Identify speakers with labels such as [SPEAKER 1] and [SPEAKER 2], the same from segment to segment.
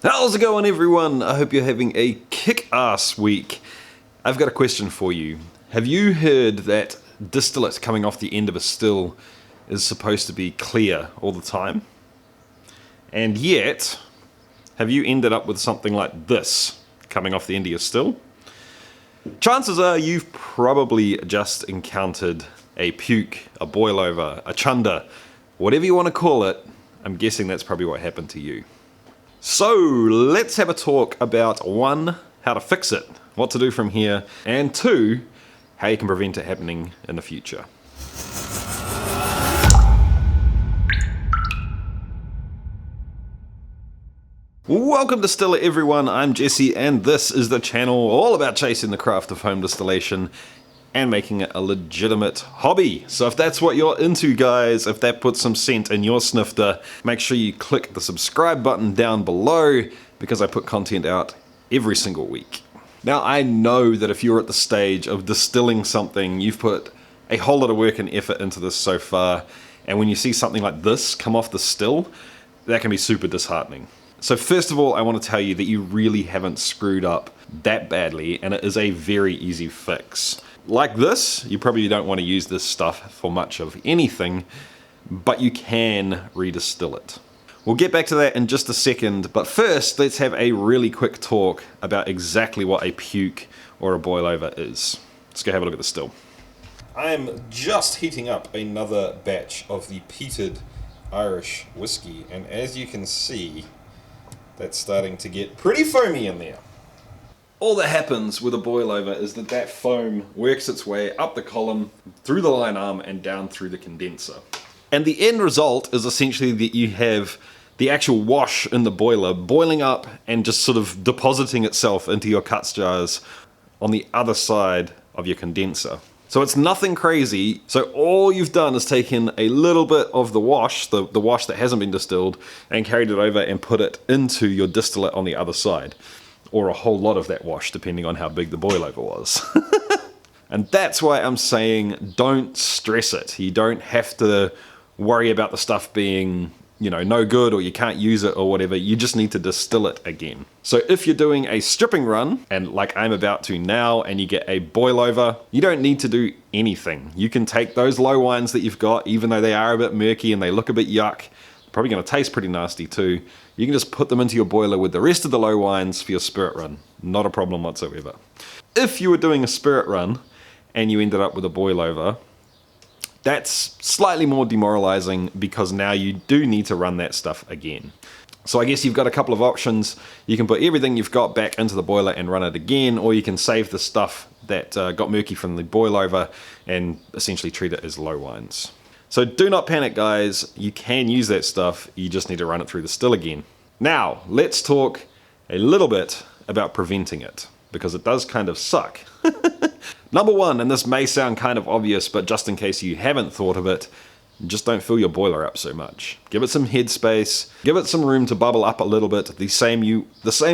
[SPEAKER 1] How's it going, everyone? I hope you're having a kick-ass week. I've got a question for you. Have you heard that distillate coming off the end of a still is supposed to be clear all the time? And yet, have you ended up with something like this coming off the end of your still? Chances are you've probably just encountered a puke, a boil over, a chunder, whatever you want to call it. I'm guessing that's probably what happened to you. So let's have a talk about 1, how to fix it, what to do from here, and 2, how you can prevent it happening in the future. Welcome to Distillate, everyone. I'm Jesse, and this is the channel all about chasing the craft of home distillation and making it a legitimate hobby. So if that's what you're into, guys, if that puts some scent in your snifter, make sure you click the subscribe button down below because I put content out every single week. Now, I know that if you're at the stage of distilling something, you've put a whole lot of work and effort into this so far, and when you see something like this come off the still, that can be super disheartening. So first of all, I want to tell you that you really haven't screwed up that badly, and it is a very easy fix. Like this, you probably don't want to use this stuff for much of anything, but you can redistill it. We'll get back to that in just a second, but first let's have a really quick talk about exactly what a puke or a boil over is. Let's go have a look at the still. I'm just heating up another batch of the peated Irish whiskey, and as you can see, that's starting to get pretty foamy in there. All that happens with a boil over is that foam works its way up the column, through the line arm, and down through the condenser. And the end result is essentially that you have the actual wash in the boiler boiling up and just sort of depositing itself into your cuts jars on the other side of your condenser. So it's nothing crazy. So all you've done is taken a little bit of the wash, the wash that hasn't been distilled, and carried it over and put it into your distillate on the other side. Or a whole lot of that wash, depending on how big the boil over was. And that's why I'm saying don't stress it. You don't have to worry about the stuff being, no good, or you can't use it or whatever. You just need to distill it again. So if you're doing a stripping run, and like I'm about to now, and you get a boil over, you don't need to do anything. You can take those low wines that you've got, even though they are a bit murky and they look a bit yuck, probably going to taste pretty nasty too. You can just put them into your boiler with the rest of the low wines for your spirit run. Not a problem whatsoever. If you were doing a spirit run and you ended up with a boil over, that's slightly more demoralizing because now you do need to run that stuff again. So I guess you've got a couple of options. You can put everything you've got back into the boiler and run it again, or you can save the stuff that got murky from the boil over and essentially treat it as low wines. So do not panic, guys. You can use that stuff. You just need to run it through the still again. Now, let's talk a little bit about preventing it, because it does kind of suck. Number 1, and this may sound kind of obvious, but just in case you haven't thought of it, just don't fill your boiler up so much. Give it some headspace. Give it some room to bubble up a little bit, the same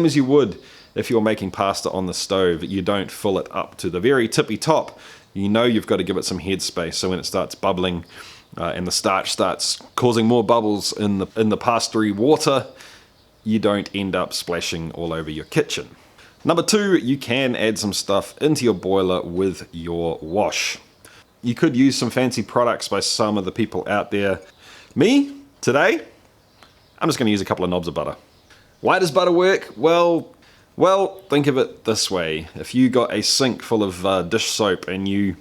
[SPEAKER 1] as you would if you're making pasta on the stove. You don't fill it up to the very tippy top. You know you've got to give it some headspace, so when it starts bubbling, and the starch starts causing more bubbles in the pastery water, you don't end up splashing all over your kitchen. Number 2, you can add some stuff into your boiler with your wash. You could use some fancy products by some of the people out there. Me, today, I'm just going to use a couple of knobs of butter. Why does butter work? Well, think of it this way. If you got a sink full of dish soap and you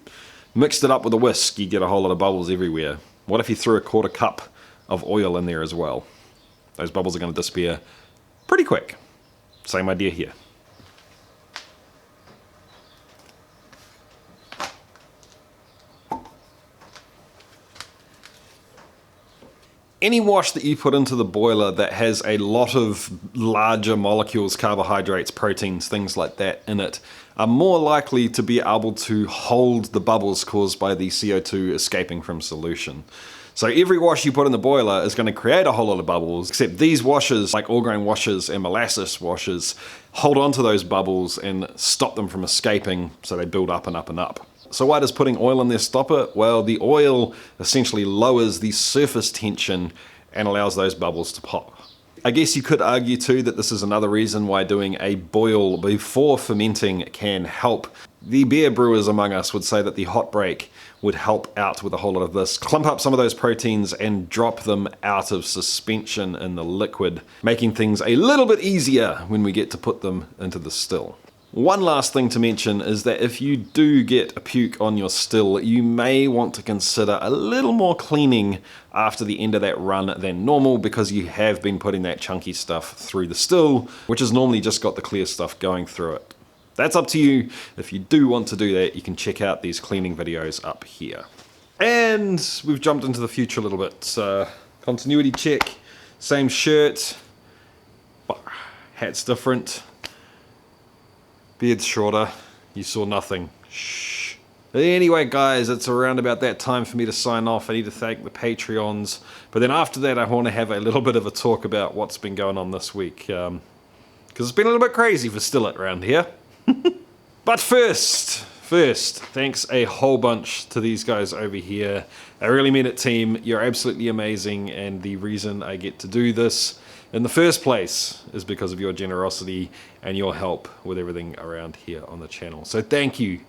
[SPEAKER 1] mixed it up with a whisk, you get a whole lot of bubbles everywhere. What if you threw a 1/4 cup of oil in there as well? Those bubbles are going to disappear pretty quick. Same idea here. Any wash that you put into the boiler that has a lot of larger molecules, carbohydrates, proteins, things like that in it, are more likely to be able to hold the bubbles caused by the CO2 escaping from solution. So every wash you put in the boiler is going to create a whole lot of bubbles, except these washers, like all grain washers and molasses washers, hold on to those bubbles and stop them from escaping, so they build up and up and up. So why does putting oil in there stop it? Well, the oil essentially lowers the surface tension and allows those bubbles to pop. I guess you could argue too that this is another reason why doing a boil before fermenting can help. The beer brewers among us would say that the hot break would help out with a whole lot of this. Clump up some of those proteins and drop them out of suspension in the liquid, making things a little bit easier when we get to put them into the still. One last thing to mention is that if you do get a puke on your still, you may want to consider a little more cleaning after the end of that run than normal, because you have been putting that chunky stuff through the still, which has normally just got the clear stuff going through it. That's up to you. If you do want to do that, you can check out these cleaning videos up here. And we've jumped into the future a little bit. Continuity check, same shirt, hat's different. Beard's shorter. You saw nothing. Shh. Anyway, guys, it's around about that time for me to sign off. I need to thank the Patreons. But then after that, I want to have a little bit of a talk about what's been going on this week. Because it's been a little bit crazy for Distillate around here. But first, thanks a whole bunch to these guys over here. I really mean it, team. You're absolutely amazing. And the reason I get to do this in the first place is because of your generosity and your help with everything around here on the channel. So thank you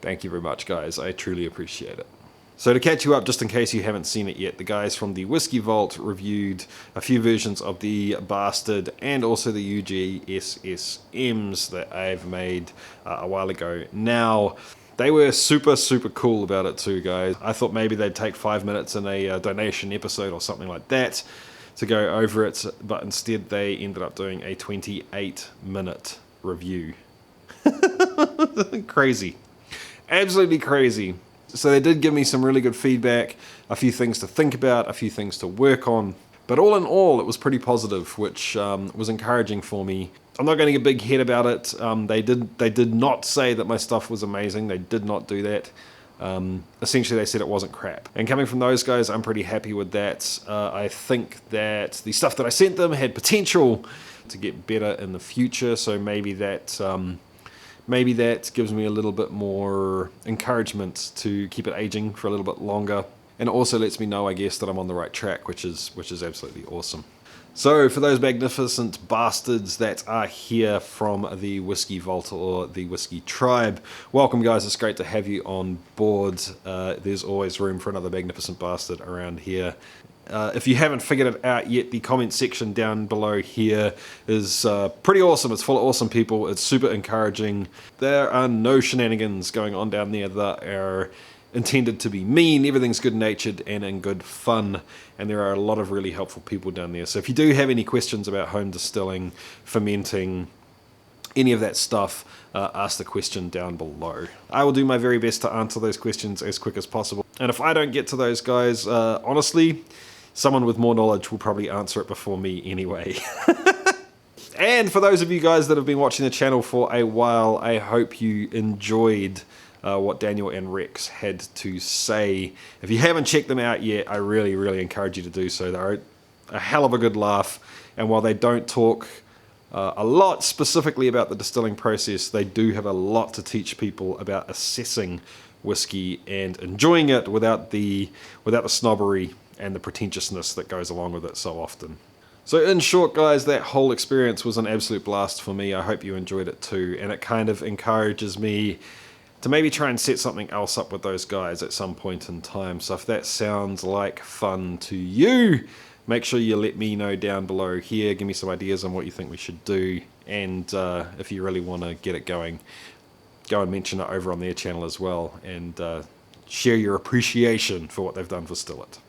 [SPEAKER 1] very much, guys. I truly appreciate it. So to catch you up, just in case you haven't seen it yet, the guys from the Whiskey Vault reviewed a few versions of the Bastard and also the UGSSMs that I've made a while ago. Now, they were super cool about it too, guys. I thought maybe they'd take 5 minutes in a donation episode or something like that to go over it, but instead they ended up doing a 28-minute review. Crazy. Absolutely crazy. So they did give me some really good feedback, a few things to think about, a few things to work on. But all in all, it was pretty positive, which was encouraging for me. I'm not getting a big head about it. They did not say that my stuff was amazing. They did not do that. Essentially, they said it wasn't crap. And coming from those guys, I'm pretty happy with that. I think that the stuff that I sent them had potential to get better in the future. So maybe that gives me a little bit more encouragement to keep it aging for a little bit longer. And it also lets me know, I guess, that I'm on the right track, which is absolutely awesome. So for those magnificent bastards that are here from the Whiskey Vault or the Whiskey Tribe, welcome, guys. It's great to have you on board. There's always room for another magnificent bastard around here. If you haven't figured it out yet, the comment section down below here is pretty awesome. It's full of awesome people. It's super encouraging. There are no shenanigans going on down there that are intended to be mean. Everything's good-natured and in good fun, and there are a lot of really helpful people down there. So if you do have any questions about home distilling, fermenting, any of that stuff, ask the question down below. I will do my very best to answer those questions as quick as possible. And if I don't get to those guys, honestly, someone with more knowledge will probably answer it before me anyway. And for those of you guys that have been watching the channel for a while, I hope you enjoyed what Daniel and Rex had to say. If you haven't checked them out yet, I really encourage you to do so. They're a hell of a good laugh, and while they don't talk a lot specifically about the distilling process, they do have a lot to teach people about assessing whiskey and enjoying it without the snobbery and the pretentiousness that goes along with it so often. So in short, guys, that whole experience was an absolute blast for me. I hope you enjoyed it too, and it kind of encourages me to maybe try and set something else up with those guys at some point in time. So if that sounds like fun to you, make sure you let me know down below here. Give me some ideas on what you think we should do, and if you really want to get it going, go and mention it over on their channel as well, and share your appreciation for what they've done for Distillate.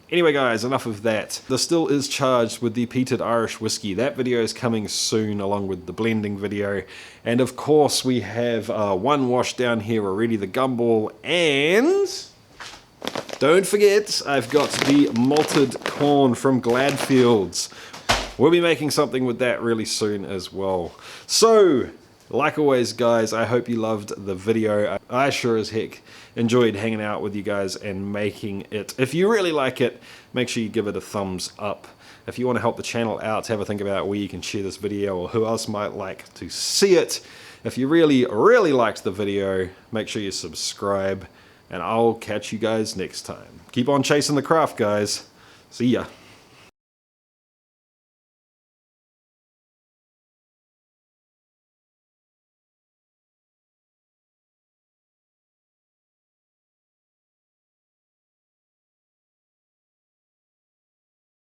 [SPEAKER 1] Anyway, guys, enough of that. The still is charged with the peated Irish whiskey. That video is coming soon, along with the blending video. And of course, we have one wash down here already, the gumball. And don't forget, I've got the malted corn from Gladfields. We'll be making something with that really soon as well. So, like always, guys, I hope you loved the video. I sure as heck enjoyed hanging out with you guys and making it. If you really like it, make sure you give it a thumbs up. If you want to help the channel out, have a think about where you can share this video or who else might like to see it. If you really liked the video, make sure you subscribe, and I'll catch you guys next time. Keep on chasing the craft, guys. See ya.